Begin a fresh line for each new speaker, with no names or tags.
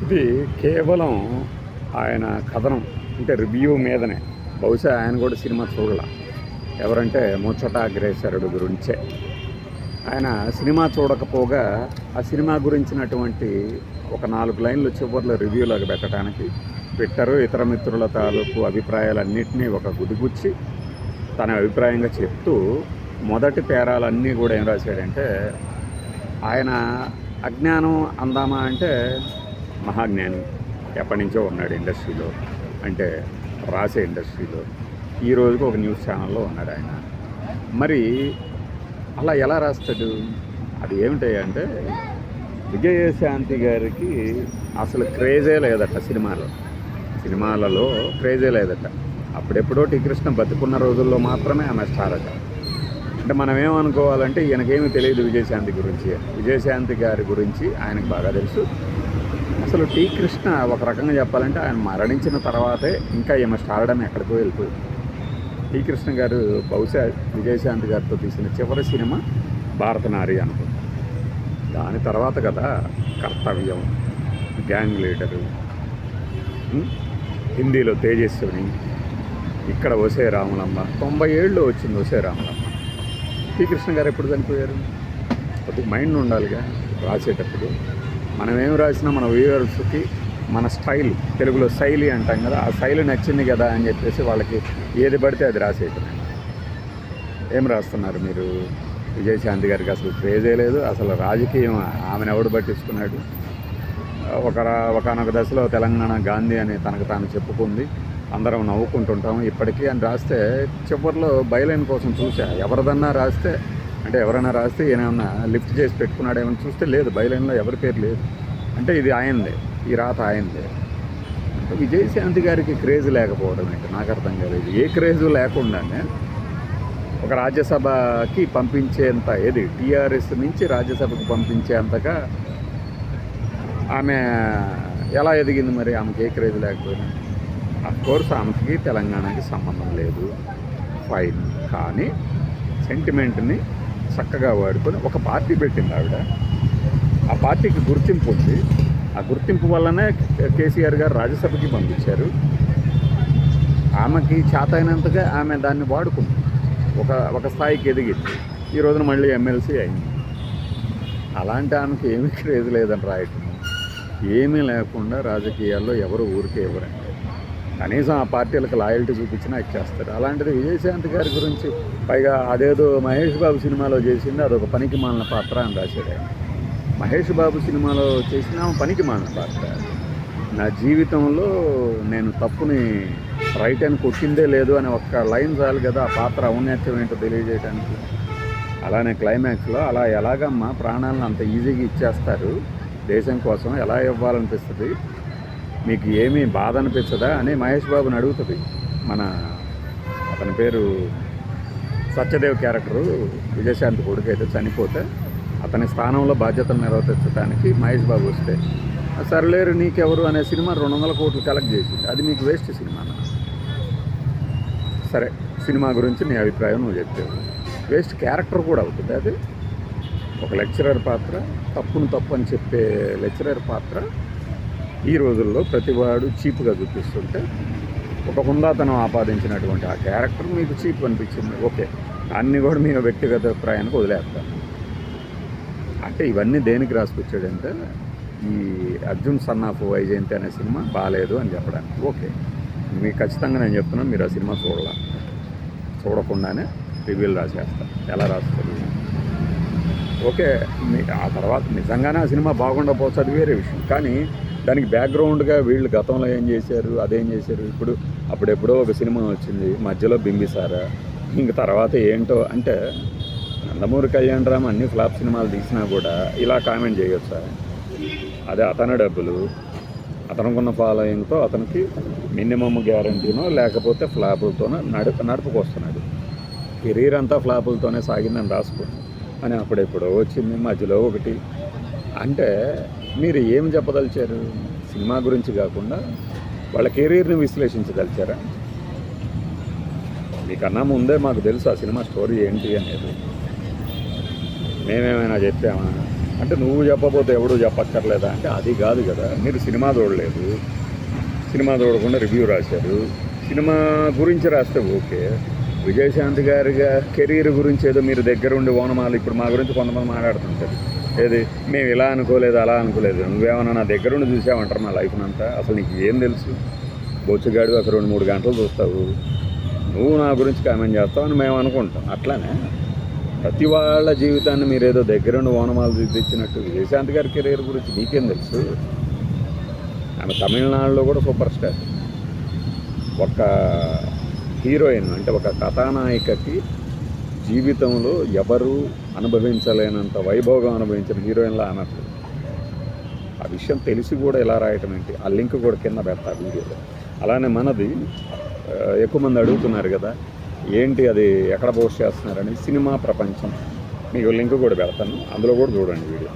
ఇది కేవలం ఆయన కథనం అంటే రివ్యూ మీదనే. బహుశా ఆయన కూడా సినిమా చూడాల. ఎవరంటే ముచ్చట అగ్రేసరుడు గురించే. ఆయన సినిమా చూడకపోగా ఆ సినిమా గురించినటువంటి ఒక 4 లైన్లు చివరిలో రివ్యూలోకి పెట్టారు. ఇతర మిత్రుల తాలూకు అభిప్రాయాలన్నింటినీ ఒక గుదిగుచ్చి తన అభిప్రాయంగా చెప్తూ మొదటి పేరాలన్నీ కూడా ఏం రాశాడంటే, ఆయన అజ్ఞానం అందామా అంటే మహాజ్ఞాని, ఎప్పటి నుంచో ఉన్నాడు ఇండస్ట్రీలో, అంటే రాసే ఇండస్ట్రీలో. ఈ రోజుకి ఒక న్యూస్ ఛానల్లో ఉన్నాడు ఆయన. మరి అలా ఎలా రాస్తాడు? అది ఏమిటాయంటే, విజయశాంతి గారికి అసలు క్రేజే లేదట సినిమాలలో క్రేజే లేదట. అప్పుడెప్పుడో టీ కృష్ణ బతుకున్న రోజుల్లో మాత్రమే ఆమె స్టార్ అట. అంటే మనం ఏమనుకోవాలంటే ఈయనకేమీ తెలియదు విజయశాంతి గురించి. విజయశాంతి గారి గురించి ఆయనకు బాగా తెలుసు. అసలు టీ కృష్ణ ఒక రకంగా చెప్పాలంటే ఆయన మరణించిన తర్వాతే ఇంకా ఈమె స్టార్డమ్ ఎక్కడికో వెళ్ళిపోయింది. టీ కృష్ణ గారు బహుశా విజయశాంతి గారితో తీసిన చివరి సినిమా భారతనారి అనుకుంటాం. దాని తర్వాత కదా కర్తవ్యం, గ్యాంగ్ లీడరు, హిందీలో తేజస్విని, ఇక్కడ ఒసే రాములమ్మ. 90 ఏళ్ళు వచ్చింది ఒసే రాములమ్మ. టీ కృష్ణ గారు ఎప్పుడు చనిపోయారు? కొద్దిగా మైండ్ ఉండాలిగా రాసేటప్పుడు. మనం ఏం రాసినా మన వ్యూవర్స్కి మన స్టైల్, తెలుగులో శైలి అంటాం కదా, ఆ శైలి నచ్చింది కదా అని చెప్పేసి వాళ్ళకి ఏది పడితే అది రాసేయటం. ఏం రాస్తున్నారు మీరు? విజయశాంతి గారికి అసలు క్రేజే లేదు. అసలు రాజకీయం ఆమెను ఎవడు పట్టించుకున్నాడు? ఒకనొక దశలో తెలంగాణ గాంధీ అని తనకు తాను చెప్పుకుంది, అందరం నవ్వుకుంటుంటాము ఇప్పటికీ అని రాస్తే, చివరిలో బైలైన్ కోసం చూసా. ఎవరైనా రాస్తే ఏమైనా లిఫ్ట్ చేసి పెట్టుకున్నాడేమని చూస్తే లేదు, బైలైన్లో ఎవరి పేరు లేదు. అంటే ఇది ఆయనదే, ఈ రాత ఆయనదే. విజయశాంతి గారికి క్రేజ్ లేకపోవడం ఏంటి నాకు అర్థం కాలేదు. ఏ క్రేజు లేకుండానే ఒక రాజ్యసభకి పంపించేంత, ఏది టీఆర్ఎస్ నుంచి రాజ్యసభకు పంపించేంతగా ఆమె ఎలా ఎదిగింది? మరి ఆమెకి ఏ క్రేజ్ లేకపోయినా. అఫ్కోర్స్ ఆమెకి తెలంగాణకి సంబంధం లేదు, ఫైన్. కానీ సెంటిమెంట్ని చక్కగా వాడుకొని ఒక పార్టీ పెట్టింది ఆవిడ. ఆ పార్టీకి గుర్తింపు ఉంది. ఆ గుర్తింపు వల్లనే కేసీఆర్ గారు రాజ్యసభకి పంపించారు. ఆమెకి చేతైనంతగా ఆమె దాన్ని వాడుకుంది. ఒక స్థాయికి ఎదిగింది. ఈ రోజున మళ్ళీ ఎమ్మెల్సీ అయింది. అలాంటి ఆమెకి ఏమీ క్రేజ్ లేదని రాయటం. ఏమీ లేకుండా రాజకీయాల్లో ఎవరు ఊరికే ఎవరండి. కనీసం ఆ పార్టీలకు లాయల్టీ చూపించినా ఇచ్చేస్తారు. అలాంటిది విజయశాంతి గారి గురించి పైగా అదేదో మహేష్ బాబు సినిమాలో చేసింది, అదొక పనికి మాలిన పాత్ర అని రాశాడు ఆయన. మహేష్ బాబు సినిమాలో చేసిన పనికి మాలిన పాత్ర. నా జీవితంలో నేను తప్పుని రైట్ అని కొట్టిందే లేదు అని ఒక్క లైన్ చాలు కదా ఆ పాత్ర ఔన్నత్యం ఏంటో తెలియజేయడానికి. అలానే క్లైమాక్స్లో అలా ఎలాగమ్మా ప్రాణాలను అంత ఈజీగా ఇచ్చేస్తారు దేశం కోసం, ఎలా ఇవ్వాలనిపిస్తుంది, మీకు ఏమీ బాధ అనిపించదా అని మహేష్ బాబుని అడుగుతుంది. అతని పేరు సత్యదేవ్ క్యారెక్టరు విజయశాంతి కొడుకు అయితే చనిపోతే అతని స్థానంలో బాధ్యతలు నిర్వర్తించడానికి మహేష్ బాబు వస్తే, సర్లేరు నీకెవరు అనే సినిమా 200 కోట్లు కలెక్ట్ చేసింది. అది మీకు వేస్ట్ సినిమా. సరే, సినిమా గురించి నీ అభిప్రాయం నువ్వు చెప్పావు. వేస్ట్ క్యారెక్టర్ కూడా అవుతుంది అది. ఒక లెక్చరర్ పాత్ర, తప్పును తప్పు అని చెప్పే లెక్చరర్ పాత్ర ఈ రోజుల్లో ప్రతివాడు చీప్గా చూపిస్తుంటే, ఒక హుందాతనం ఆపాదించినటువంటి ఆ క్యారెక్టర్ మీకు చీప్ అనిపించింది. ఓకే, అన్నీ కూడా మీ వ్యక్తిగత అభిప్రాయానికి వదిలేస్తాను. అంటే ఇవన్నీ దేనికి రాసుకొచ్చాడంటే, ఈ అర్జున్ సన్ ఆఫ్ వైజయంతి అనే సినిమా బాగాలేదు అని చెప్పడానికి. ఓకే, మీకు ఖచ్చితంగా నేను చెప్తున్నాను, మీరు ఆ సినిమా చూడకుండానే రివ్యూలు రాసేస్తారు. ఎలా రాస్తారు? ఓకే, ఆ తర్వాత నిజంగానే ఆ సినిమా బాగుండకపోవచ్చు, అది వేరే విషయం. కానీ దానికి బ్యాక్గ్రౌండ్గా వీళ్ళు గతంలో ఏం చేశారు, అదేం చేశారు. అప్పుడెప్పుడో ఒక సినిమా వచ్చింది, మధ్యలో బింబిసారా, ఇంక తర్వాత ఏంటో. అంటే నందమూరి కళ్యాణరామ్ అన్ని ఫ్లాప్ సినిమాలు తీసినా కూడా ఇలా కామెంట్ చేయొచ్చా? అదే అతని డబ్బులు, అతనుకున్న ఫాలోయింగ్తో అతనికి మినిమమ్ గ్యారంటీనో లేకపోతే ఫ్లాపులతోనో నడుపుకొస్తున్నాడు. కెరీర్ అంతా ఫ్లాపులతోనే సాగిందని రాసుకోండి అని అప్పుడెప్పుడో వచ్చింది, మధ్యలో ఒకటి. అంటే మీరు ఏం చెప్పదలిచారు? సినిమా గురించి కాకుండా వాళ్ళ కెరీర్ని విశ్లేషించదలిచారా? మీకన్నా ముందే మాకు తెలుసు ఆ సినిమా స్టోరీ ఏంటి అనేది. మేమేమైనా చెప్పామా? అంటే నువ్వు చెప్పబోతే ఎవడూ చెప్పక్కర్లేదా అంటే అది కాదు కదా. మీరు సినిమా చూడలేదు, సినిమా చూడకుండా రివ్యూ రాశారు. సినిమా గురించి రాస్తే ఓకే. విజయశాంతి గారి కెరీర్ గురించి ఏదో మీరు దగ్గరుండి ఓనమాలు ఇప్పుడు మా గురించి కొంతమంది మాట్లాడుతుంటారు. ఏది మేము ఇలా అనుకోలేదు అలా అనుకోలేదు, నువ్వేమన్నా నా దగ్గరుండి చూసావంటారు నా లైఫ్ని అంతా. అసలు నీకు ఏం తెలుసు? బొచ్చుగాడు ఒక 2-3 గంటలు చూస్తావు, నువ్వు నా గురించి కామెంట్ చేస్తావు అని మేము అనుకుంటాం. అట్లానే ప్రతి వాళ్ళ జీవితాన్ని మీరు ఏదో దగ్గరుండి ఓనమాలు దిద్దిచ్చినట్టు విజయశాంతి గారి కెరీర్ గురించి నీకేం తెలుసు? ఆమె తమిళనాడులో కూడా సూపర్ స్టార్. ఒక హీరోయిన్ అంటే ఒక కథానాయికకి జీవితంలో ఎవరు అనుభవించలేనంత వైభోగం అనుభవించిన హీరోయిన్లో ఆమె. ఆ విషయం తెలిసి కూడా ఎలా రాయటం ఏంటి? ఆ లింక్ కూడా కింద పెడతా వీడియోలో. అలానే మనది ఎక్కువ మంది అడుగుతున్నారు కదా ఏంటి అది ఎక్కడ పోస్ట్ చేస్తున్నారని. సినిమా ప్రపంచం మీకు లింక్ కూడా పెడతాను, అందులో కూడా చూడండి వీడియో.